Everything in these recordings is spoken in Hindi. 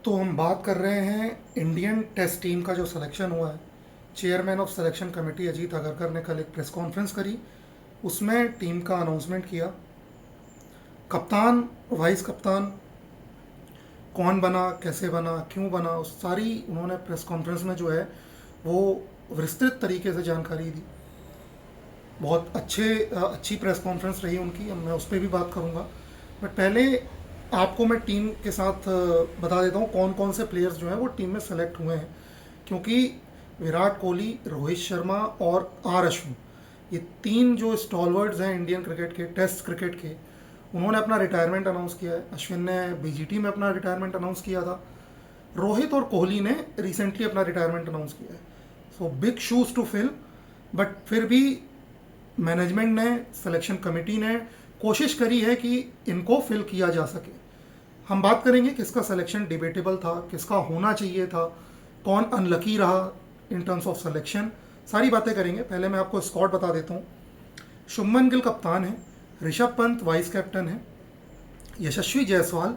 तो हम बात कर रहे हैं इंडियन टेस्ट टीम का जो सिलेक्शन हुआ है। Chairman of selection committee Ajit Agarkar ने कल एक प्रेस कॉन्फ्रेंस करी। उसमें टीम का अनाउंसमेंट किया। कप्तान, वाइस कप्तान कौन बना, कैसे बना, क्यों बना, उस सारी उन्होंने प्रेस कॉन्फ्रेंस में जो है वो विस्तृत तरीके से जानकारी दी। बहुत अच्छी प्रेस कॉन्फ्रेंस रही उनकी। अब मैं उस पर भी बात करूँगा, बट पहले आपको मैं टीम के साथ बता देता हूँ कौन कौन से प्लेयर्स जो हैं वो टीम में सेलेक्ट हुए हैं। क्योंकि विराट कोहली, रोहित शर्मा और आर अश्विन, ये तीन जो स्टॉलवर्ड्स हैं इंडियन क्रिकेट के, टेस्ट क्रिकेट के, उन्होंने अपना रिटायरमेंट अनाउंस किया है। अश्विन ने बीजीटी में अपना रिटायरमेंट अनाउंस किया था। रोहित और कोहली ने रिसेंटली अपना रिटायरमेंट अनाउंस किया है। So big shoes to fill, but फिर भी मैनेजमेंट ने, सिलेक्शन कमेटी ने कोशिश करी है कि इनको फिल किया जा सके। हम बात करेंगे किसका सिलेक्शन डिबेटेबल था, किसका होना चाहिए था, कौन अनलकी रहा इन टर्म्स ऑफ सिलेक्शन, सारी बातें करेंगे। पहले मैं आपको स्क्वाड बता देता हूँ। शुभमन गिल कप्तान है, ऋषभ पंत वाइस कैप्टन है, यशस्वी जायसवाल,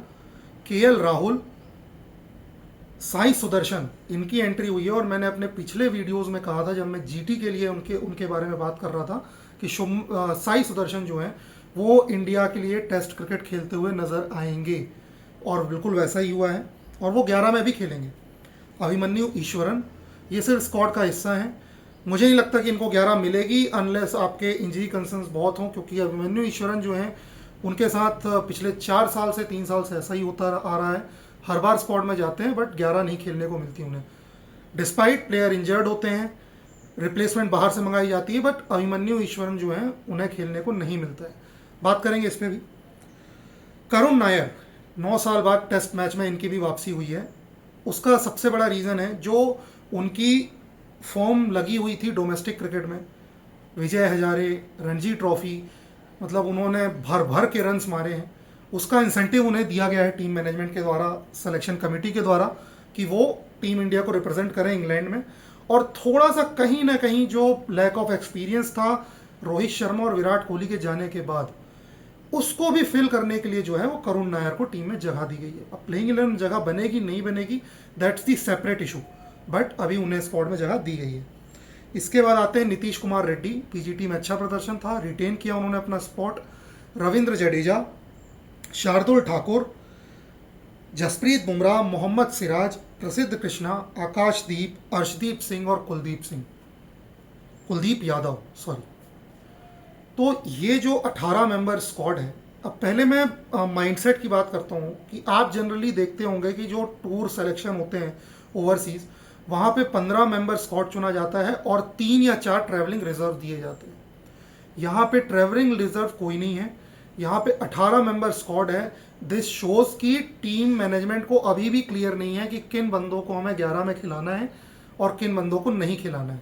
केएल राहुल, साई सुदर्शन, इनकी एंट्री हुई है। और मैंने अपने पिछले वीडियोस में कहा था, जब मैं जीटी के लिए उनके बारे में बात कर रहा था, कि साई सुदर्शन जो हैं वो इंडिया के लिए टेस्ट क्रिकेट खेलते हुए नज़र आएंगे, और बिल्कुल वैसा ही हुआ है। और वो 11 में भी खेलेंगे। अभिमन्यु ईश्वरन, ये सिर्फ स्क्वाड का हिस्सा है। मुझे नहीं लगता कि इनको 11 मिलेगी अनलेस आपके इंजरी कंसर्न्स बहुत हों, क्योंकि अभिमन्यु ईश्वरन जो हैं उनके साथ पिछले 4 साल से 3 साल से ऐसा ही होता आ रहा है। हर बार स्क्वाड में जाते हैं बट 11 नहीं खेलने को मिलती उन्हें। डिस्पाइट प्लेयर इंजर्ड होते हैं, रिप्लेसमेंट बाहर से मंगाई जाती है, बट अभिमन्यु ईश्वरन जो हैं उन्हें खेलने को नहीं मिलता है। बात करेंगे इस पर भी। करुण नायर, 9 साल बाद टेस्ट मैच में इनकी भी वापसी हुई है। उसका सबसे बड़ा रीज़न है जो उनकी फॉर्म लगी हुई थी डोमेस्टिक क्रिकेट में, विजय हजारे, रणजी ट्रॉफी, मतलब उन्होंने भर भर के रन्स मारे हैं। उसका इंसेंटिव उन्हें दिया गया है टीम मैनेजमेंट के द्वारा, सिलेक्शन कमेटी के द्वारा, कि वो टीम इंडिया को रिप्रेजेंट करें इंग्लैंड में। और थोड़ा सा कहीं ना कहीं जो लैक ऑफ एक्सपीरियंस था रोहित शर्मा और विराट कोहली के जाने के बाद, उसको भी फिल करने के लिए जो है वो करुण नायर को टीम में जगह दी गई है। अब प्लेइंग 11 जगह बनेगी नहीं बनेगी, that's the separate issue, but अभी उन्हें स्क्वाड में जगह दी गई है। इसके बाद आते हैं नीतीश कुमार रेड्डी। पीजीटी में अच्छा प्रदर्शन था, रिटेन किया उन्होंने अपना स्पॉट। रविंद्र जडेजा, शार्दुल ठाकुर, जसप्रीत बुमराह, मोहम्मद सिराज, प्रसिद्ध कृष्णा, आकाशदीप, अर्शदीप सिंह और कुलदीप यादव, सॉरी। तो ये जो 18 मेंबर स्क्वाड है, अब पहले मैं माइंडसेट की बात करता हूँ कि आप जनरली देखते होंगे कि जो टूर सिलेक्शन होते हैं ओवरसीज़, वहाँ पे 15 मेंबर स्क्वाड चुना जाता है और 3 या 4 ट्रैवलिंग रिजर्व दिए जाते हैं। यहाँ पे ट्रैवलिंग रिजर्व कोई नहीं है, यहाँ पे 18 मेंबर स्क्वाड है। दिस शोज की टीम मैनेजमेंट को अभी भी क्लियर नहीं है कि किन बंदों को हमें 11 में खिलाना है और किन बंदों को नहीं खिलाना है।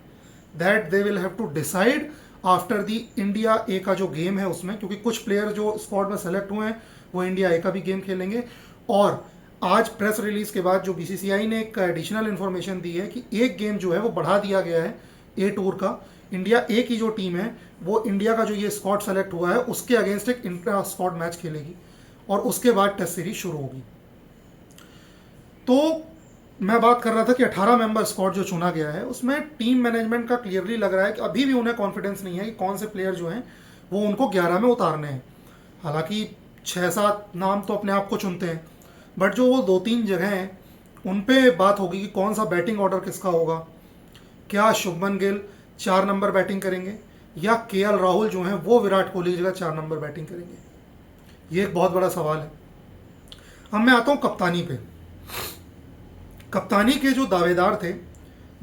That they will have to decide after the India A का जो गेम है उसमें, क्योंकि कुछ प्लेयर जो स्क्वाड में सेलेक्ट हुए हैं वो इंडिया ए का भी गेम खेलेंगे। और आज प्रेस रिलीज के बाद जो बीसीसीआई ने एक एडिशनल इन्फॉर्मेशन दी है कि एक गेम जो है वो बढ़ा दिया गया है ए टूर का। इंडिया ए की जो टीम है वो इंडिया का जो ये स्क्वाड सेलेक्ट हुआ है उसके अगेंस्ट एक इंट्रा स्क्वाड मैच खेलेगी और उसके बाद टेस्ट सीरीज शुरू होगी। तो मैं बात कर रहा था कि 18 मेंबर स्क्वाड जो चुना गया है उसमें टीम मैनेजमेंट का क्लियरली लग रहा है कि अभी भी उन्हें कॉन्फिडेंस नहीं है कि कौन से प्लेयर जो हैं वो उनको 11 में उतारने हैं। हालांकि 6-7 नाम तो अपने आप को चुनते हैं, बट जो वो 2-3 जगह हैं उन पे बात होगी कि कौन सा बैटिंग ऑर्डर किसका होगा। क्या शुभमन गिल 4 नंबर बैटिंग करेंगे या केएल राहुल जो हैं वो विराट कोहली की जगह 4 नंबर बैटिंग करेंगे, ये एक बहुत बड़ा सवाल है। अब मैं आता हूँ कप्तानी पे। कप्तानी के जो दावेदार थे,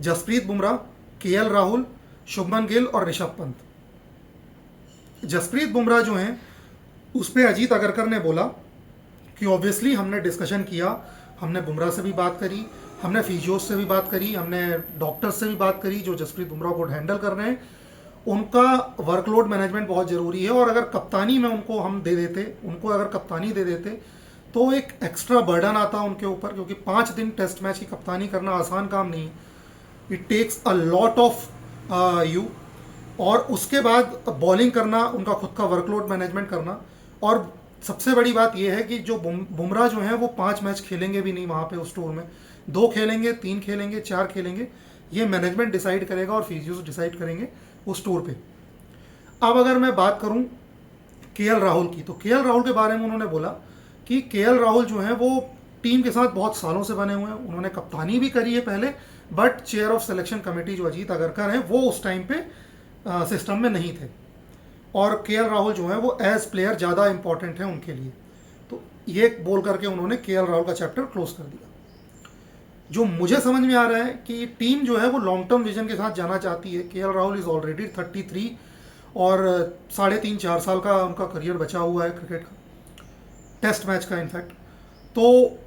जसप्रीत बुमराह, केएल राहुल, शुभमन गिल और ऋषभ पंत। जसप्रीत बुमराह जो हैं उस पर अजीत अगरकर ने बोला कि ऑब्वियसली हमने डिस्कशन किया, हमने बुमराह से भी बात करी, हमने फिजियोस से भी बात करी, हमने डॉक्टर्स से भी बात करी जो जसप्रीत बुमराह को हैंडल कर रहे हैं। उनका वर्कलोड मैनेजमेंट बहुत ज़रूरी है और अगर कप्तानी में उनको अगर कप्तानी दे देते तो एक एक्स्ट्रा बर्डन आता उनके ऊपर, क्योंकि 5 दिन टेस्ट मैच की कप्तानी करना आसान काम नहीं है। It takes a lot of you, और उसके बाद बॉलिंग करना, उनका खुद का वर्कलोड मैनेजमेंट करना, और सबसे बड़ी बात यह है कि जो बुमराह जो है वो 5 मैच खेलेंगे भी नहीं वहाँ पे उस टूर में, 2 खेलेंगे, 3 खेलेंगे, 4 खेलेंगे, ये मैनेजमेंट डिसाइड करेगा और फिजियोस डिसाइड करेंगे उस टूर पे। अब अगर मैं बात करूं केएल राहुल की, तो केएल राहुल के बारे में उन्होंने बोला कि केएल राहुल जो है वो टीम के साथ बहुत सालों से बने हुए हैं, उन्होंने कप्तानी भी करी है पहले, but chair of selection committee जो अजीत अगरकर हैं वो उस टाइम पे सिस्टम में नहीं थे, और केएल राहुल जो है वो एज प्लेयर ज़्यादा इंपॉर्टेंट है उनके लिए। तो ये बोल करके उन्होंने केएल राहुल का चैप्टर क्लोज कर दिया। जो मुझे समझ में आ रहा है कि टीम जो है वो लॉन्ग टर्म विजन के साथ जाना चाहती है। केएल राहुल इज़ ऑलरेडी 33 और 3.5-4 साल का उनका करियर बचा हुआ है क्रिकेट का, टेस्ट मैच का इनफैक्ट। तो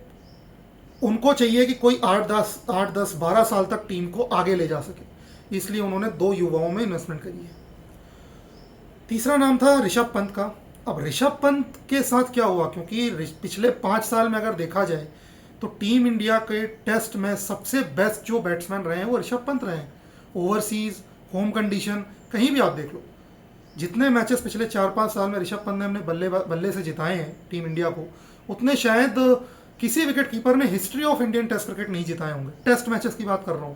उनको चाहिए कि कोई 8-10-12 साल तक टीम को आगे ले जा सके, इसलिए उन्होंने 2 युवाओं में इन्वेस्टमेंट करी है। तीसरा नाम था ऋषभ पंत का। अब ऋषभ पंत के साथ क्या हुआ, क्योंकि पिछले 5 साल में अगर देखा जाए तो टीम इंडिया के टेस्ट में सबसे बेस्ट जो बैट्समैन रहे हैं वो ऋषभ पंत रहे हैं। ओवरसीज, होम कंडीशन, कहीं भी आप देख लो, जितने मैचेस पिछले 4-5 साल में ऋषभ पंत ने अपने बल्ले से जिताए हैं टीम इंडिया को, उतने शायद किसी विकेट कीपर ने history of Indian test cricket नहीं जिताए होंगे। टेस्ट मैचेस की बात कर रहा हूँ।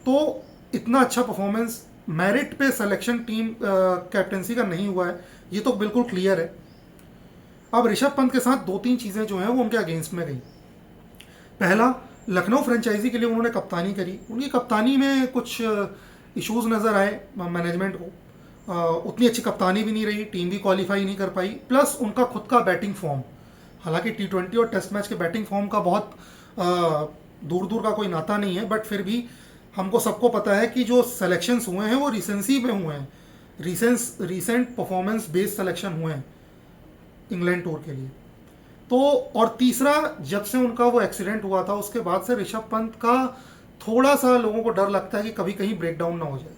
तो इतना अच्छा परफॉर्मेंस मेरिट पे सिलेक्शन टीम कैप्टेंसी का नहीं हुआ है, ये तो बिल्कुल क्लियर है। अब ऋषभ पंत के साथ 2-3 चीज़ें जो हैं वो उनके अगेंस्ट में गई। पहला, लखनऊ फ्रेंचाइजी के लिए उन्होंने कप्तानी करी, उनकी कप्तानी में कुछ इश्यूज नज़र आए मैनेजमेंट को, उतनी अच्छी कप्तानी भी नहीं रही, टीम भी क्वालिफाई नहीं कर पाई, प्लस उनका खुद का बैटिंग फॉर्म, हालांकि T20 और टेस्ट मैच के बैटिंग फॉर्म का बहुत दूर दूर का कोई नाता नहीं है, बट फिर भी हमको सबको पता है कि जो सिलेक्शंस हुए हैं वो रिसेंसी पे हुए हैं, रिसेंट परफॉर्मेंस बेस्ड सिलेक्शन हुए हैं इंग्लैंड टूर के लिए। तो और तीसरा, जब से उनका वो एक्सीडेंट हुआ था उसके बाद से ऋषभ पंत का थोड़ा सा लोगों को डर लगता है कि कभी कहीं ब्रेक डाउन ना हो जाए।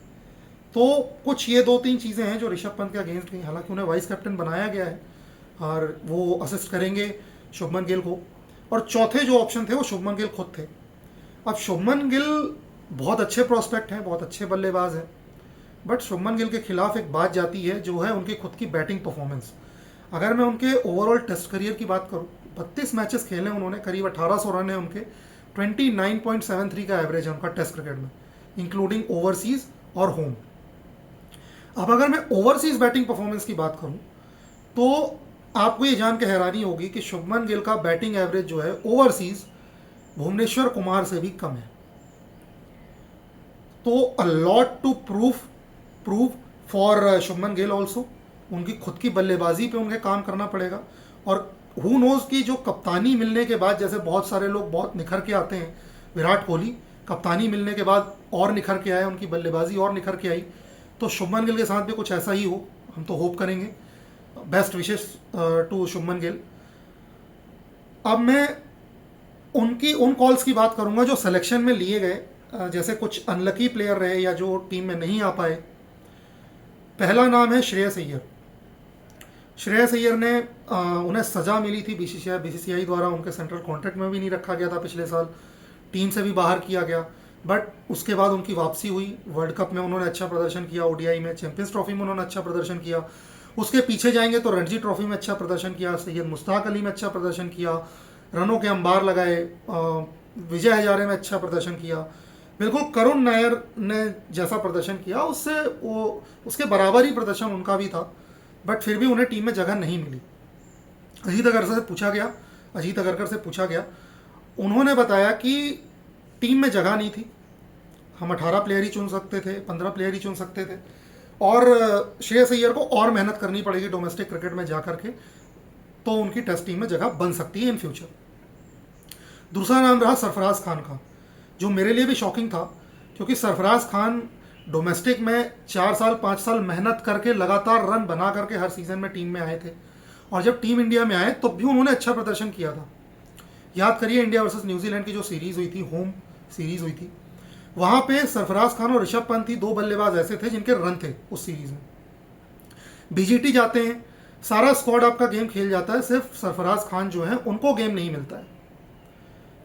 तो कुछ ये 2-3 चीज़ें हैं जो ऋषभ पंत के अगेंस्ट गई। हालांकि उन्हें वाइस कैप्टन बनाया गया है और वो असिस्ट करेंगे शुभमन गिल को, और चौथे जो ऑप्शन थे वो शुभमन गिल खुद थे। अब शुभमन गिल बहुत अच्छे प्रोस्पेक्ट हैं, बहुत अच्छे बल्लेबाज हैं, बट शुभमन गिल के खिलाफ एक बात जाती है जो है उनकी खुद की बैटिंग परफॉर्मेंस। अगर मैं उनके ओवरऑल टेस्ट करियर की बात करूं, 32 मैचेस खेले उन्होंने, करीब 1800 रन है उनके, 29.73 का एवरेज है उनका टेस्ट क्रिकेट में, इंक्लूडिंग ओवरसीज और होम। अब अगर मैं ओवरसीज बैटिंग परफॉर्मेंस की बात करूं तो आपको ये जान के हैरानी होगी कि शुभमन गिल का बैटिंग एवरेज जो है ओवरसीज भुवनेश्वर कुमार से भी कम है। तो a lot to prove for Shubman Gill also. उनकी खुद की बल्लेबाजी पे उन्हें काम करना पड़ेगा, और हु नोज की जो कप्तानी मिलने के बाद, जैसे बहुत सारे लोग बहुत निखर के आते हैं, विराट कोहली कप्तानी मिलने के बाद और निखर के आए, उनकी बल्लेबाजी और निखर के आई, तो शुभमन गिल के साथ भी कुछ ऐसा ही हो, हम तो होप करेंगे। Best wishes to Shubman Gill. अब मैं उन कॉल्स की बात करूंगा जो सिलेक्शन में लिए गए, जैसे कुछ अनलकी प्लेयर रहे या जो टीम में नहीं आ पाए। पहला नाम है श्रेयस अय्यर। श्रेयस अय्यर ने उन्हें सज़ा मिली थी बीसीसीआई द्वारा, उनके सेंट्रल कॉन्ट्रैक्ट में भी नहीं रखा गया था पिछले साल, टीम से भी बाहर किया गया, बट उसके बाद उनकी वापसी हुई। वर्ल्ड कप में उन्होंने अच्छा प्रदर्शन किया, ओडीआई में, चैंपियंस ट्रॉफी में उन्होंने अच्छा प्रदर्शन किया। उसके पीछे जाएंगे तो रणजी ट्रॉफी में अच्छा प्रदर्शन किया, सैयद मुश्ताक अली में अच्छा प्रदर्शन किया, रनों के अंबार लगाए, विजय हजारे में अच्छा प्रदर्शन किया, बिल्कुल करुण नायर ने जैसा प्रदर्शन किया उससे वो उसके बराबर ही प्रदर्शन उनका भी था, बट फिर भी उन्हें टीम में जगह नहीं मिली। अजीत अगरकर से पूछा गया, उन्होंने बताया कि टीम में जगह नहीं थी, हम 18 प्लेयर ही चुन सकते थे, 15 प्लेयर ही चुन सकते थे, और श्रेयस अय्यर को और मेहनत करनी पड़ेगी डोमेस्टिक क्रिकेट में जाकर के, तो उनकी टेस्ट टीम में जगह बन सकती है इन फ्यूचर। दूसरा नाम रहा सरफराज खान का, जो मेरे लिए भी शॉकिंग था, क्योंकि सरफराज खान डोमेस्टिक में 4-5 साल मेहनत करके लगातार रन बना करके हर सीजन में टीम में आए थे, और जब टीम इंडिया में आए तब भी उन्होंने अच्छा प्रदर्शन किया था। याद करिए इंडिया वर्सेस न्यूजीलैंड की जो सीरीज हुई थी, होम सीरीज हुई थी, वहां पे सरफराज खान और ऋषभ पंत ही 2 बल्लेबाज ऐसे थे जिनके रन थे उस सीरीज में। बीजीटी जाते हैं, सारा स्क्वाड आपका गेम खेल जाता है, सिर्फ सरफराज खान जो है उनको गेम नहीं मिलता है।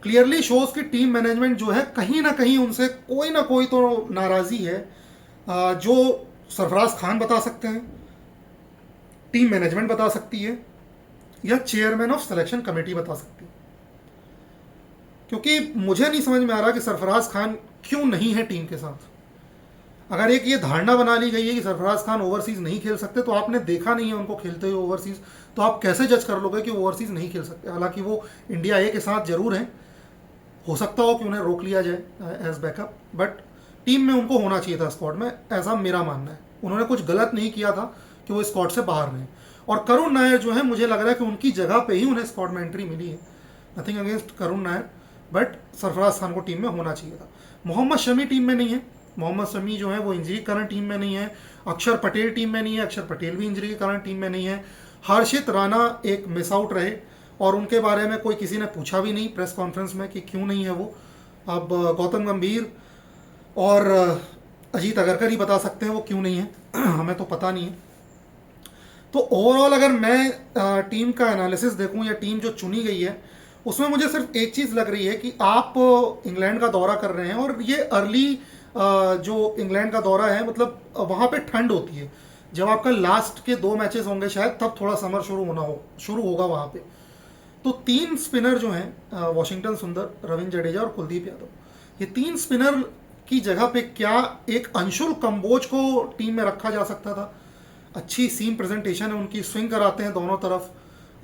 क्लियरली शोज की टीम मैनेजमेंट जो है कहीं ना कहीं उनसे कोई ना कोई तो नाराज़ी है, जो सरफराज खान बता सकते हैं, टीम मैनेजमेंट बता सकती है, या चेयरमैन ऑफ सिलेक्शन कमेटी बता सकती है। क्योंकि मुझे नहीं समझ में आ रहा कि सरफराज खान क्यों नहीं है टीम के साथ। अगर एक ये धारणा बना ली गई है कि सरफराज खान ओवरसीज नहीं खेल सकते, तो आपने देखा नहीं है उनको खेलते हुए ओवरसीज, तो आप कैसे जज कर लोगे कि वो ओवरसीज नहीं खेल सकते। हालांकि वो इंडिया ए के साथ जरूर हैं, हो सकता हो कि उन्हें रोक लिया जाए एज बैकअप, बट टीम में उनको होना चाहिए था स्क्वाड में, ऐसा मेरा मानना है। उन्होंने कुछ गलत नहीं किया था कि वो स्क्वाड से बाहर रहे। और करुण नायर जो है, मुझे लग रहा है कि उनकी जगह पे ही उन्हें स्क्वाड में एंट्री मिली है। Nothing against Karun Nair, but Sarfaraz Khan को टीम में होना चाहिए था। मोहम्मद शमी टीम में नहीं है। मोहम्मद शमी जो है वो इंजरी के कारण टीम में नहीं है। अक्षर पटेल टीम में नहीं है। अक्षर पटेल भी इंजरी के कारण टीम में नहीं है। हर्षित राणा एक मिस आउट रहे और उनके बारे में कोई किसी ने पूछा भी नहीं प्रेस कॉन्फ्रेंस में कि क्यों नहीं है वो। अब गौतम गंभीर और अजीत अगरकर ही बता सकते हैं वो क्यों नहीं है, हमें तो पता नहीं है। तो ओवरऑल अगर मैं टीम का एनालिसिस देखूं या टीम जो चुनी गई है, उसमें मुझे सिर्फ एक चीज़ लग रही है कि आप इंग्लैंड का दौरा कर रहे हैं और ये अर्ली जो इंग्लैंड का दौरा है, मतलब वहाँ पे ठंड होती है। जब आपका लास्ट के 2 मैचेस होंगे शायद, तब थोड़ा समर शुरू होगा वहाँ पे। तो 3 स्पिनर जो हैं, वॉशिंगटन सुंदर, रविंद्र जडेजा और कुलदीप यादव, ये 3 स्पिनर की जगह पे क्या एक अंशुल कंबोज को टीम में रखा जा सकता था। अच्छी सीम प्रेजेंटेशन है उनकी, स्विंग कराते हैं दोनों तरफ,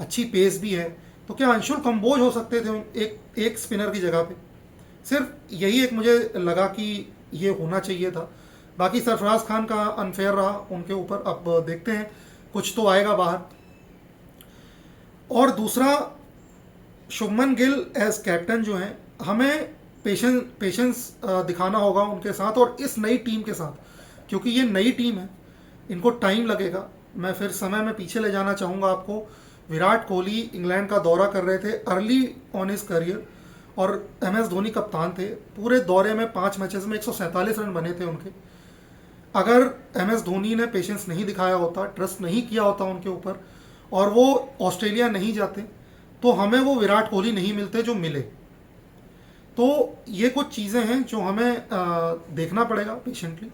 अच्छी पेस भी है। तो क्या अंशुल कंबोज हो सकते थे एक स्पिनर की जगह पे। सिर्फ यही एक मुझे लगा कि ये होना चाहिए था। बाकी सरफराज खान का अनफेयर रहा उनके ऊपर। अब देखते हैं, कुछ तो आएगा बाहर। और दूसरा, शुभमन गिल एज कैप्टन जो है, हमें पेशेंस दिखाना होगा उनके साथ और इस नई टीम के साथ, क्योंकि ये नई टीम है, इनको टाइम लगेगा। मैं फिर समय में पीछे ले जाना चाहूँगा आपको। विराट कोहली इंग्लैंड का दौरा कर रहे थे अर्ली ऑन हिज करियर और MS धोनी कप्तान थे। पूरे दौरे में 5 मैचेस में 147 रन बने थे उनके। अगर MS धोनी ने पेशेंस नहीं दिखाया होता, ट्रस्ट नहीं किया होता उनके ऊपर, और वो ऑस्ट्रेलिया नहीं जाते, तो हमें वो विराट कोहली नहीं मिलते जो मिले। तो ये कुछ चीज़ें हैं जो हमें देखना पड़ेगा, पेशेंटली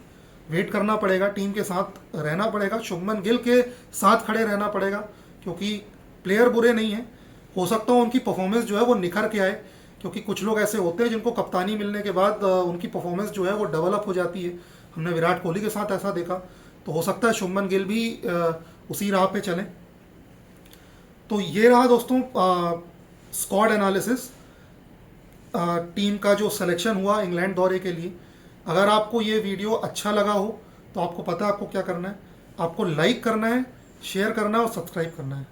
वेट करना पड़ेगा, टीम के साथ रहना पड़ेगा, शुभमन गिल के साथ खड़े रहना पड़ेगा, क्योंकि प्लेयर बुरे नहीं हैं। हो सकता हो उनकी परफॉर्मेंस जो है वो निखर के आए, क्योंकि कुछ लोग ऐसे होते हैं जिनको कप्तानी मिलने के बाद उनकी परफॉर्मेंस जो है वो डेवलप हो जाती है। हमने विराट कोहली के साथ ऐसा देखा, तो हो सकता है शुभमन गिल भी उसी राह पे चलें। तो ये रहा दोस्तों स्क्वाड एनालिसिस, टीम का जो सिलेक्शन हुआ इंग्लैंड दौरे के लिए। अगर आपको ये वीडियो अच्छा लगा हो तो आपको पता है आपको क्या करना है। आपको लाइक करना है, शेयर करना है और सब्सक्राइब करना है।